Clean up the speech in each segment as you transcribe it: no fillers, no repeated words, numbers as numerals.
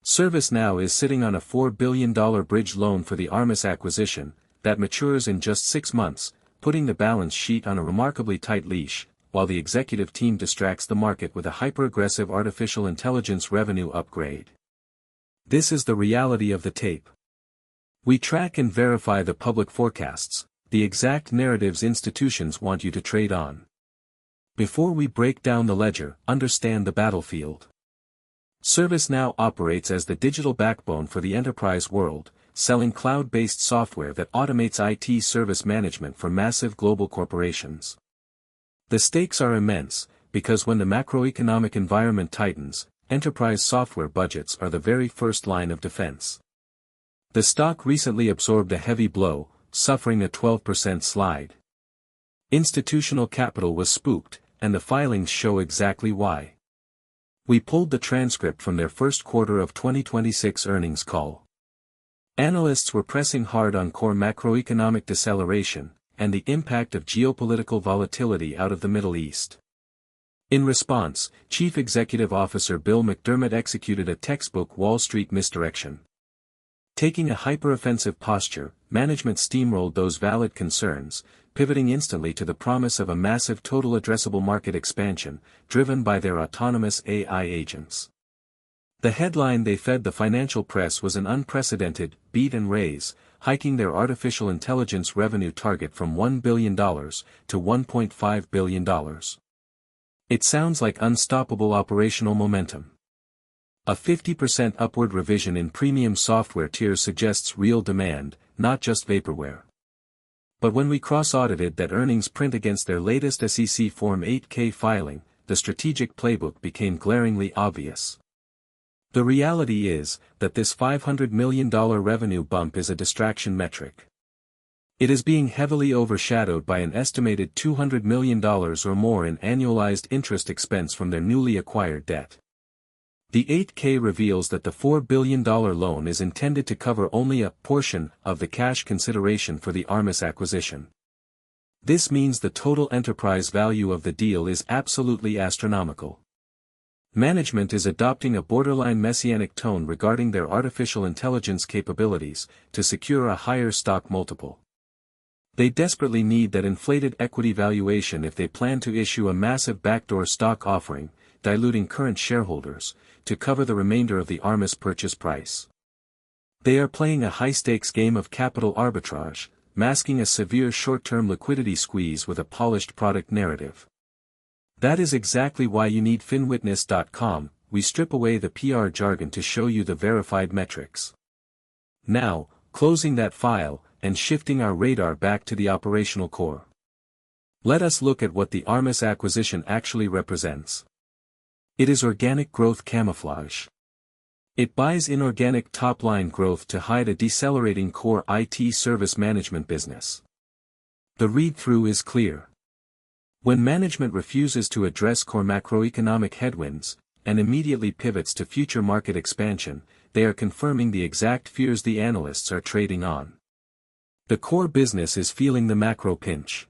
ServiceNow is sitting on a $4 billion bridge loan for the Armis acquisition, that matures in just 6 months, putting the balance sheet on a remarkably tight leash, while the executive team distracts the market with a hyper-aggressive artificial intelligence revenue upgrade. This is the reality of the tape. We track and verify the public forecasts, the exact narratives institutions want you to trade on. Before we break down the ledger, understand the battlefield. ServiceNow operates as the digital backbone for the enterprise world, selling cloud-based software that automates IT service management for massive global corporations. The stakes are immense, because when the macroeconomic environment tightens, enterprise software budgets are the very first line of defense. The stock recently absorbed a heavy blow, suffering a 12% slide. Institutional capital was spooked, and the filings show exactly why. We pulled the transcript from their first quarter of 2026 earnings call. Analysts were pressing hard on core macroeconomic deceleration, and the impact of geopolitical volatility out of the Middle East. In response, Chief Executive Officer Bill McDermott executed a textbook Wall Street misdirection. Taking a hyper-offensive posture, management steamrolled those valid concerns, pivoting instantly to the promise of a massive total addressable market expansion, driven by their autonomous AI agents. The headline they fed the financial press was an unprecedented beat and raise, hiking their artificial intelligence revenue target from $1 billion to $1.5 billion. It sounds like unstoppable operational momentum. A 50% upward revision in premium software tiers suggests real demand, not just vaporware. But when we cross-audited that earnings print against their latest SEC Form 8-K filing, the strategic playbook became glaringly obvious. The reality is that this $500 million revenue bump is a distraction metric. It is being heavily overshadowed by an estimated $200 million or more in annualized interest expense from their newly acquired debt. The 8-K reveals that the $4 billion loan is intended to cover only a portion of the cash consideration for the Armis acquisition. This means the total enterprise value of the deal is absolutely astronomical. Management is adopting a borderline messianic tone regarding their artificial intelligence capabilities to secure a higher stock multiple. They desperately need that inflated equity valuation if they plan to issue a massive backdoor stock offering, diluting current shareholders, to cover the remainder of the Armis purchase price. They are playing a high-stakes game of capital arbitrage, masking a severe short-term liquidity squeeze with a polished product narrative. That is exactly why you need finwitness.com. We strip away the PR jargon to show you the verified metrics. Now, closing that file, and shifting our radar back to the operational core. Let us look at what the Armis acquisition actually represents. It is organic growth camouflage. It buys inorganic top-line growth to hide a decelerating core IT service management business. The read-through is clear. When management refuses to address core macroeconomic headwinds, and immediately pivots to future market expansion, they are confirming the exact fears the analysts are trading on. The core business is feeling the macro pinch.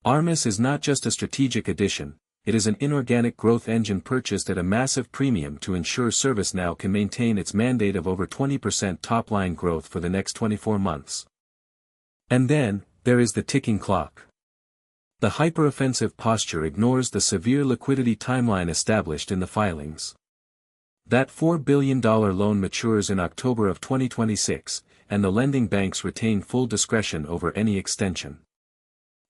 Armis is not just a strategic addition, it is an inorganic growth engine purchased at a massive premium to ensure ServiceNow can maintain its mandate of over 20% top-line growth for the next 24 months. And then, there is the ticking clock. The hyper-offensive posture ignores the severe liquidity timeline established in the filings. That $4 billion loan matures in October of 2026, and the lending banks retain full discretion over any extension.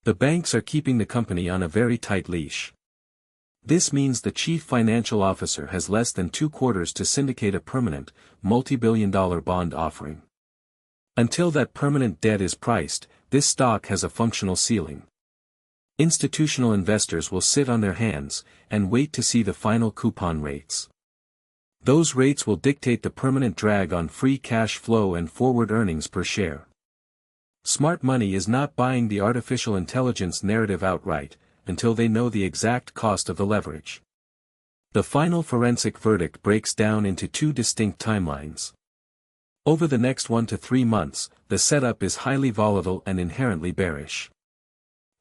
The banks are keeping the company on a very tight leash. This means the chief financial officer has less than 2 quarters to syndicate a permanent, multi-billion-dollar bond offering. Until that permanent debt is priced, this stock has a functional ceiling. Institutional investors will sit on their hands, and wait to see the final coupon rates. Those rates will dictate the permanent drag on free cash flow and forward earnings per share. Smart money is not buying the artificial intelligence narrative outright, until they know the exact cost of the leverage. The final forensic verdict breaks down into 2 distinct timelines. Over the next 1 to 3 months, the setup is highly volatile and inherently bearish.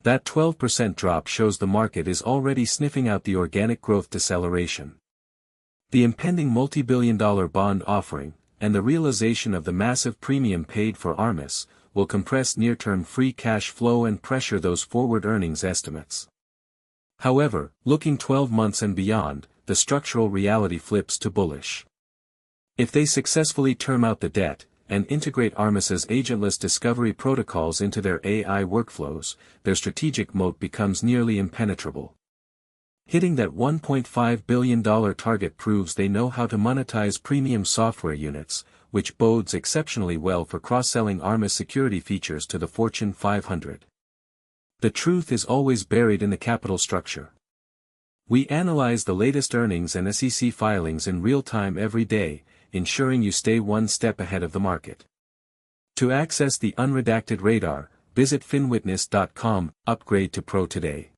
That 12% drop shows the market is already sniffing out the organic growth deceleration. The impending multi-billion-dollar bond offering, and the realization of the massive premium paid for Armis, will compress near-term free cash flow and pressure those forward earnings estimates. However, looking 12 months and beyond, the structural reality flips to bullish. If they successfully term out the debt, and integrate Armis's agentless discovery protocols into their AI workflows, their strategic moat becomes nearly impenetrable. Hitting that $1.5 billion target proves they know how to monetize premium software units, which bodes exceptionally well for cross-selling Armis security features to the Fortune 500. The truth is always buried in the capital structure. We analyze the latest earnings and SEC filings in real time every day, ensuring you stay one step ahead of the market. To access the unredacted radar, visit finwitness.com, upgrade to Pro today.